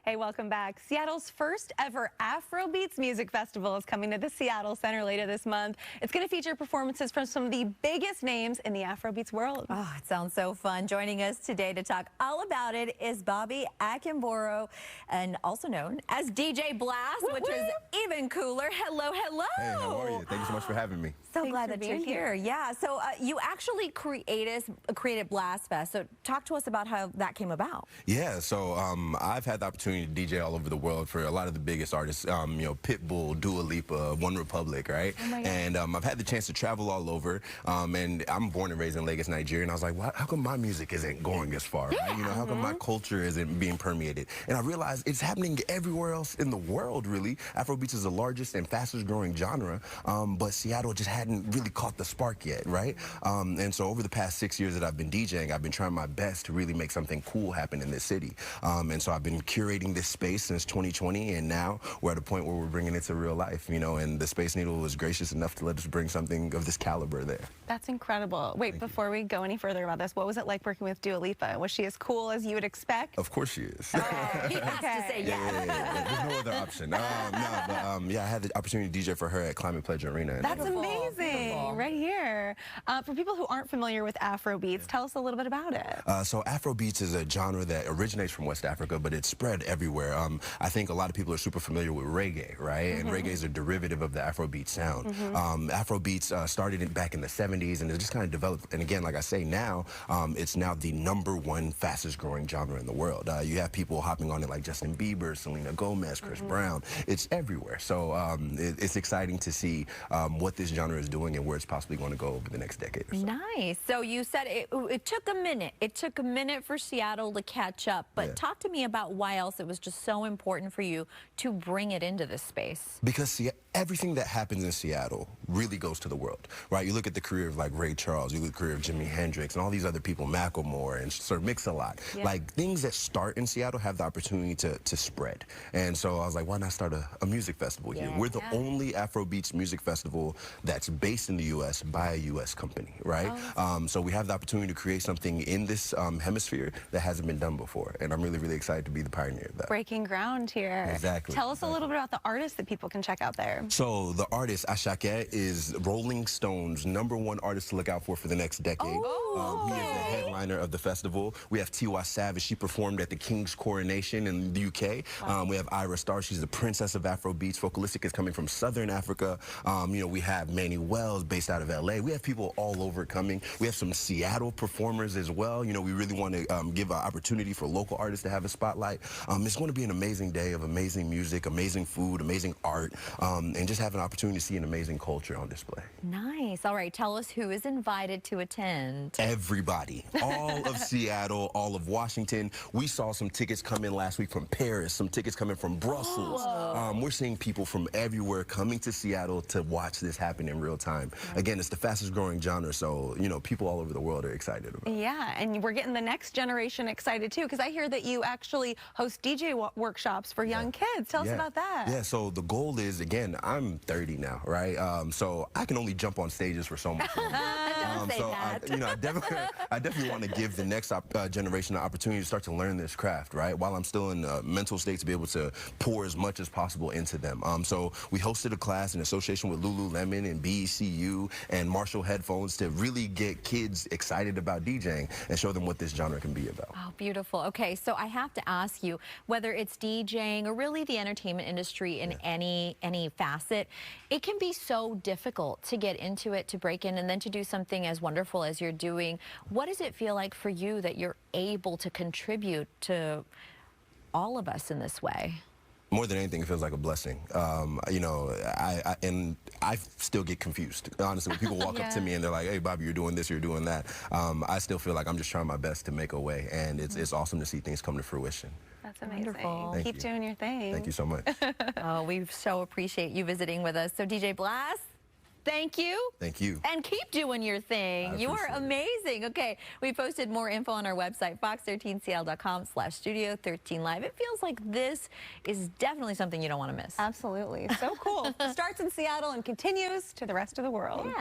Hey, welcome back. Seattle's first ever Afrobeats music festival is coming to the Seattle Center later this month. It's going to feature performances from some of the biggest names in the Afrobeats world. Oh, it sounds so fun. Joining us today to talk all about it is Bobby Akinboro, and also known as DJ Blast, which is even cooler. Hello, hello. Hey, how are you? Thank you so much for having me. So Thanks glad for that you're being here. Yeah, so you actually created BLASTFEST. So talk to us about how that came about. Yeah, so I've had the opportunity to DJ all over the world for a lot of the biggest artists, you know, Pitbull, Dua Lipa, One Republic, right? Oh my God. And I've had the chance to travel all over, and I'm born and raised in Lagos, Nigeria, and I was like, how come my music isn't going as far, right? You know, how come my culture isn't being permeated? And I realized it's happening everywhere else in the world, really. Afrobeats is the largest and fastest growing genre, but Seattle just hadn't really caught the spark yet, right? And so over the past 6 years that I've been DJing, I've been trying my best to really make something cool happen in this city. And so I've been curating this space since 2020, and now we're at a point where we're bringing it to real life, you know, and the Space Needle was gracious enough to let us bring something of this caliber there. That's incredible. Wait, before we go any further about this, what was it like working with Dua Lipa? Was she as cool as you would expect? Of course she is. He has to say Yeah. There's no other option. Yeah, I had the opportunity to DJ for her at Climate Pledge Arena. That's Beautiful. amazing. Beautiful. Right here. For people who aren't familiar with Afrobeats, tell us a little bit about it. So Afrobeats is a genre that originates from West Africa, but it's spread everywhere. I think a lot of people are super familiar with reggae, right? And reggae is a derivative of the Afrobeat sound. Afrobeats started back in the 70s, and it just kind of developed. And again, like I say, now it's now the #1 fastest growing genre in the world. You have people hopping on it like Justin Bieber, Selena Gomez, Chris Brown. It's everywhere. So it's exciting to see what this genre is doing and where it's possibly going to go over the next decade or so. Nice. So you said it took a minute. It took a minute for Seattle to catch up. But talk to me about why else it was just so important for you to bring it into this space. Because everything that happens in Seattle really goes to the world, right? You look at the career of like Ray Charles, you look at the career of Jimi Hendrix, and all these other people, Macklemore and Sir Mix-a-Lot. Like things that start in Seattle have the opportunity to spread. And so I was like, why not start a music festival here? We're the only Afrobeats music festival that's based in the U.S. by a U.S. company, right? So we have the opportunity to create something in this hemisphere that hasn't been done before. And I'm really, really excited to be the pioneer of that. Breaking ground here. Exactly. Tell us a little bit about the artists that people can check out there. So the artist, a.k.a. is Rolling Stone's #1 artist to look out for the next decade. He is the headliner of the festival. We have Tiwa Savage. She performed at the King's Coronation in the UK. We have Ira Star. She's the princess of Afrobeats. Vocalistic is coming from Southern Africa. You know, we have Manny Wells based out of LA. We have people all over coming. We have some Seattle performers as well. You know, we really want to give an opportunity for local artists to have a spotlight. It's going to be an amazing day of amazing music, amazing food, amazing art, and just have an opportunity to see an amazing culture on display. Nice. All right, tell us who is invited to attend. Everybody. All of Seattle, all of Washington. We saw some tickets come in last week from Paris, some tickets coming from Brussels. We're seeing people from everywhere coming to Seattle to watch this happen in real time. Again, it's the fastest growing genre, so, you know, people all over the world are excited about it. Yeah, and we're getting the next generation excited too, because I hear that you actually host DJ workshops for young kids. Tell us about that. Yeah, so the goal is, again, I'm 30 now, right? So I can only jump on stages for so much longer. I definitely want to give the next generation the opportunity to start to learn this craft, right? While I'm still in a mental state to be able to pour as much as possible into them. So we hosted a class in association with Lululemon and BECU and Marshall Headphones to really get kids excited about DJing and show them what this genre can be about. Oh, beautiful. Okay, so I have to ask you, whether it's DJing or really the entertainment industry in any facet, it can be so difficult to get into it, to break in, and then to do something as wonderful as you're doing. What does it feel like for you that you're able to contribute to all of us in this way? More than anything, it feels like a blessing. You know, I still get confused. Honestly, when people walk up to me and they're like, "Hey, Bobby, you're doing this, you're doing that," I still feel like I'm just trying my best to make a way, and it's awesome to see things come to fruition. That's amazing. Wonderful. Keep doing your thing. Thank you so much. Oh, we so appreciate you visiting with us. So, DJ Blast, thank you. Thank you. And keep doing your thing. You are amazing. Okay, we posted more info on our website, fox13seattle.com/studio13live. It feels like this is definitely something you don't want to miss. Absolutely. So cool. Starts in Seattle and continues to the rest of the world. Yeah.